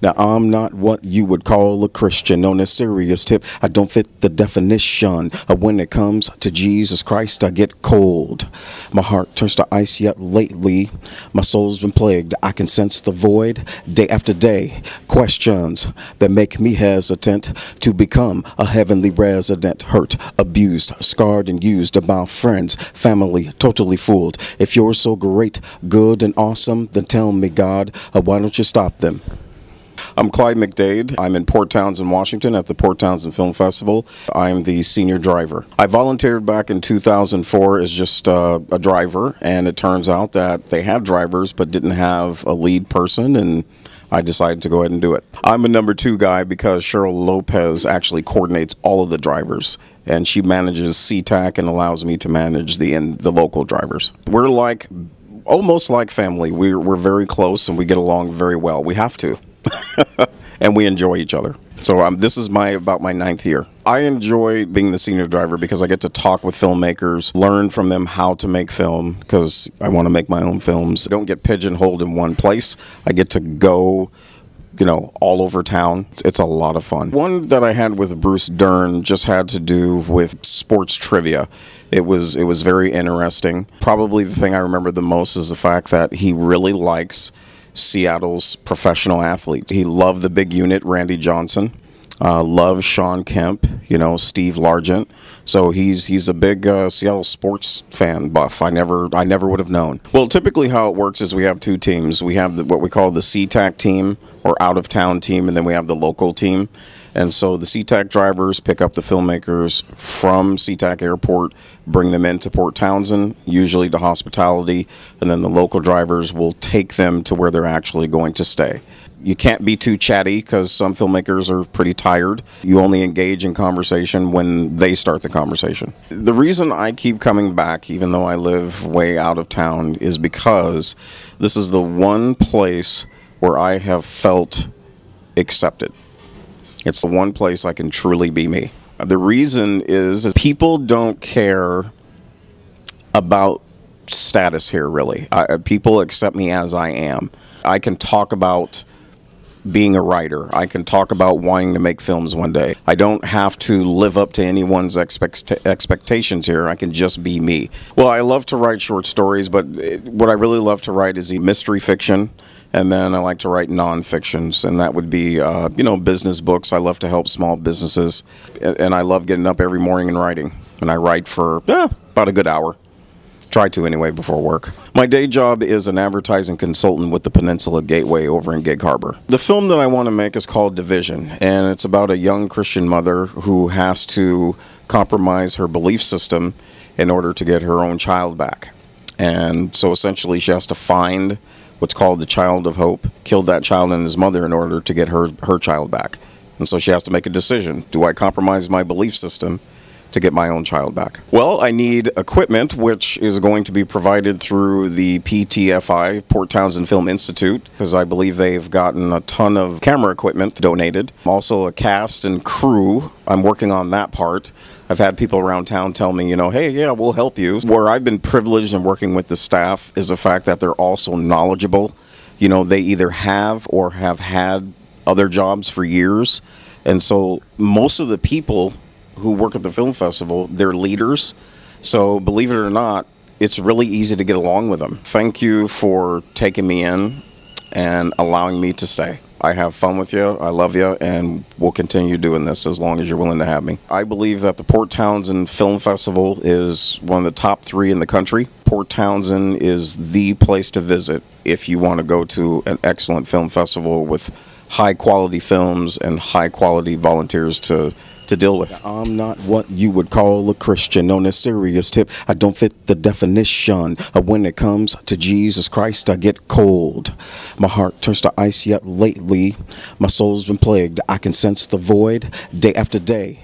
Now, I'm not what you would call a Christian on a serious tip. I don't fit the definition. When it comes to Jesus Christ, I get cold. My heart turns to ice, yet lately my soul's been plagued. I can sense the void day after day. Questions that make me hesitant to become a heavenly resident. Hurt, abused, scarred, and used by friends, family, totally fooled. If you're so great, good, and awesome, then tell me, God, why don't you stop them? I'm Clyde McDade. I'm in Port Townsend, Washington at the Port Townsend Film Festival. I'm the senior driver. I volunteered back in 2004 as just a driver, and it turns out that they had drivers but didn't have a lead person, and I decided to go ahead and do it. I'm a number 2 guy because Cheryl Lopez actually coordinates all of the drivers, and she manages CTAC and allows me to manage the local drivers. We're like almost like family. We're very close and we get along very well. We have to. And we enjoy each other. So this is about my 9th year. I enjoy being the senior driver because I get to talk with filmmakers, learn from them how to make film, because I want to make my own films. I don't get pigeonholed in one place. I get to go, all over town. It's a lot of fun. One that I had with Bruce Dern just had to do with sports trivia. It was very interesting. Probably the thing I remember the most is the fact that he really likes Seattle's professional athletes. He loved the big unit, Randy Johnson. Loves Sean Kemp, Steve Largent. So he's a big Seattle sports fan buff. I never would have known. Well, typically how it works is we have 2 teams. We have what we call the CTAC team, or out-of-town team, and then we have the local team. And so the CTAC drivers pick up the filmmakers from CTAC Airport, bring them into Port Townsend, usually to hospitality, and then the local drivers will take them to where they're actually going to stay. You can't be too chatty because some filmmakers are pretty tired. You only engage in conversation when they start the conversation. The reason I keep coming back, even though I live way out of town, is because this is the one place where I have felt accepted. It's the one place I can truly be me. The reason is people don't care about status here, really. People accept me as I am. I can talk about being a writer. I can talk about wanting to make films one day. I don't have to live up to anyone's expectations here. I can just be me. Well, I love to write short stories, but what I really love to write is mystery fiction, and then I like to write nonfictions, and that would be, business books. I love to help small businesses, and I love getting up every morning and writing. And I write for about a good hour. Try to anyway before work. My day job is an advertising consultant with the Peninsula Gateway over in Gig Harbor. The film that I want to make is called Division, and it's about a young Christian mother who has to compromise her belief system in order to get her own child back. And so essentially she has to find what's called the child of hope, kill that child and his mother in order to get her child back. And so she has to make a decision. Do I compromise my belief system to get my own child back? Well, I need equipment, which is going to be provided through the PTFI, Port Townsend Film Institute, because I believe they've gotten a ton of camera equipment donated. Also a cast and crew. I'm working on that part. I've had people around town tell me, hey, yeah, we'll help you. Where I've been privileged in working with the staff is the fact that they're also knowledgeable. They either have or have had other jobs for years. And so most of the people who work at the film festival, they're leaders. So believe it or not, it's really easy to get along with them. Thank you for taking me in and allowing me to stay. I have fun with you, I love you, and we'll continue doing this as long as you're willing to have me. I believe that the Port Townsend Film Festival is one of the top 3 in the country. Port Townsend is the place to visit if you want to go to an excellent film festival with high quality films and high quality volunteers to deal with. I'm not what you would call a Christian on a serious tip. I don't fit the definition. When it comes to Jesus Christ, I get cold. My heart turns to ice, yet lately my soul's been plagued. I can sense the void day after day.